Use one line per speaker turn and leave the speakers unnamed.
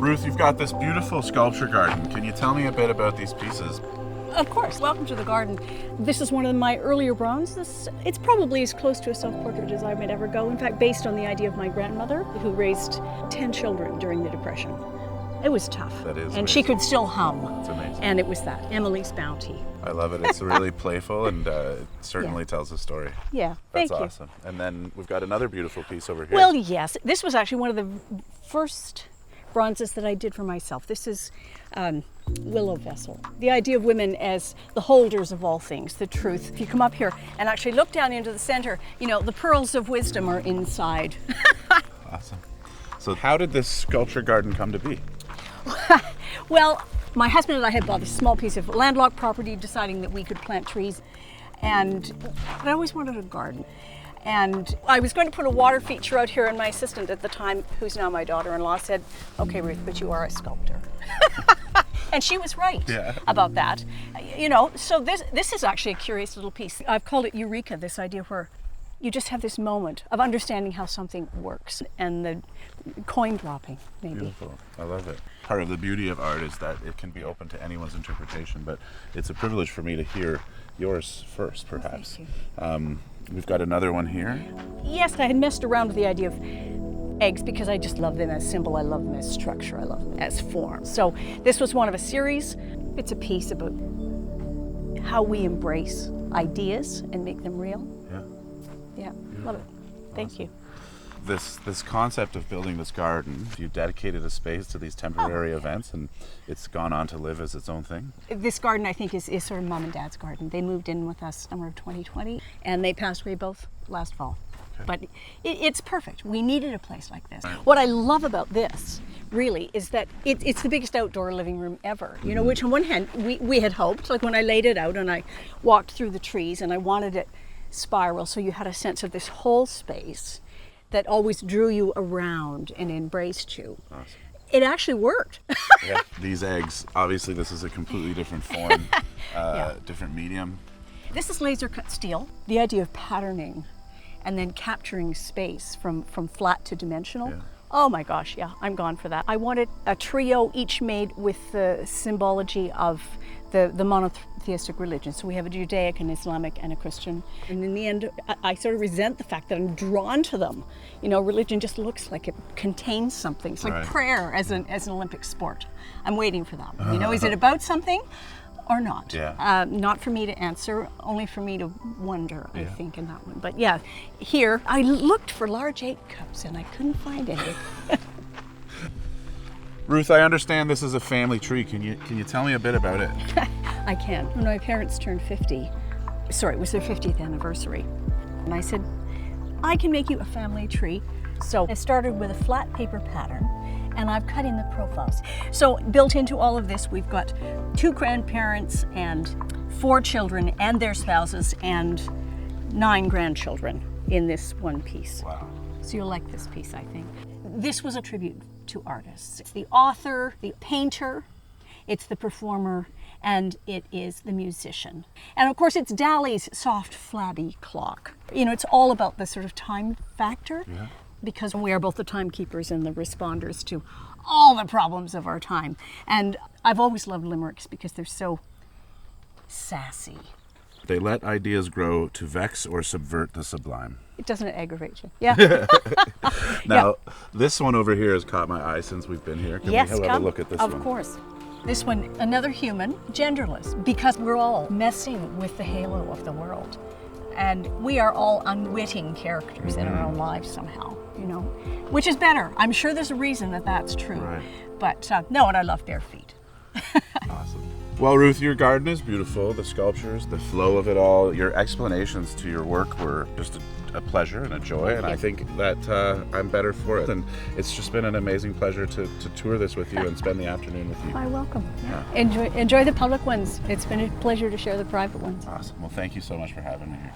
Ruth, you've got this beautiful sculpture garden. Can you tell me a bit about these pieces?
Of course. Welcome to the garden. This is one of my earlier bronzes. It's probably as close to a self-portrait as I might ever go. In fact, based on the idea of my grandmother, who raised 10 children during the Depression. It was tough.
That is
And
amazing.
she could still hum.
It's amazing.
And it was that, Emily's Bounty.
I love it. It's really playful and it certainly tells a story.
Yeah,
That's
thank you.
awesome. And then we've got another beautiful piece over here.
Well, yes. This was actually one of the first bronzes that I did for myself. This is Willow Vessel. The idea of women as the holders of all things, the truth. If you come up here and actually look down into the center, you know, the pearls of wisdom are inside.
Awesome. So how did this sculpture garden come to be?
Well, my husband and I had bought a small piece of landlocked property, deciding that we could plant trees, but I always wanted a garden. And I was going to put a water feature out here, and my assistant at the time, who's now my daughter-in-law, said, "Okay, Ruth, but you are a sculptor." And she was right about that. You know, so this is actually a curious little piece. I've called it Eureka, this idea where you just have this moment of understanding how something works, and the coin dropping, maybe.
Beautiful. I love it. Part of the beauty of art is that it can be open to anyone's interpretation, but it's a privilege for me to hear yours first, perhaps.
Thank you.
We've got another one here.
Yes, I had messed around with the idea of eggs because I just love them as symbol, I love them as structure, I love them as form. So this was one of a series. It's a piece about how we embrace ideas and make them real. Yeah, love it. Thank you.
This concept of building this garden, you dedicated a space to these temporary events, and it's gone on to live as its own thing?
This garden, I think, is sort of Mom and Dad's garden. They moved in with us summer of 2020, and they passed away both last fall. Okay. But it's perfect. We needed a place like this. What I love about this, really, is that it's the biggest outdoor living room ever. You know, which on one hand, we had hoped, like when I laid it out and I walked through the trees, and I wanted it spiral, so you had a sense of this whole space that always drew you around and embraced you.
Awesome.
It actually worked.
Yeah, these eggs, obviously this is a completely different form, different medium.
This is laser cut steel. The idea of patterning and then capturing space from flat to dimensional. Yeah. Oh my gosh, yeah, I'm gone for that. I wanted a trio each made with the symbology of the monotheistic religion. So we have a Judaic, an Islamic, and a Christian. And in the end, I sort of resent the fact that I'm drawn to them. You know, religion just looks like it contains something. It's like prayer as an Olympic sport. I'm waiting for that. You know, is it about something or not?
Yeah.
Not for me to answer, only for me to wonder, I think, in that one. But yeah, here, I looked for large egg cups and I couldn't find any.
Ruth, I understand this is a family tree. Can you tell me a bit about it?
I can. When my parents turned 50, it was their 50th anniversary. And I said, I can make you a family tree. So I started with a flat paper pattern, and I've cut in the profiles. So built into all of this, we've got 2 grandparents and 4 children and their spouses and 9 grandchildren in this one piece.
Wow.
So you'll like this piece, I think. This was a tribute to artists. It's the author, the painter, it's the performer, and it is the musician. And of course, it's Dali's soft, flabby clock. You know, it's all about the sort of time factor, because we are both the timekeepers and the responders to all the problems of our time. And I've always loved limericks because they're so sassy.
They let ideas grow to vex or subvert the sublime.
It doesn't aggravate you. Yeah.
Now, this one over here has caught my eye since we've been here. Can we have a look at this one?
Of course. This one, another human, genderless, because we're all messing with the halo of the world. And we are all unwitting characters in our own lives somehow, you know, which is better. I'm sure there's a reason that that's true. Right. But no, and I love bare feet.
Awesome. Well, Ruth, your garden is beautiful. The sculptures, the flow of it all, your explanations to your work were just a pleasure and a joy, and I think that I'm better for it. And it's just been an amazing pleasure to tour this with you and spend the afternoon with you.
You're welcome. Yeah. Enjoy the public ones. It's been a pleasure to share the private ones.
Awesome. Well, thank you so much for having me here.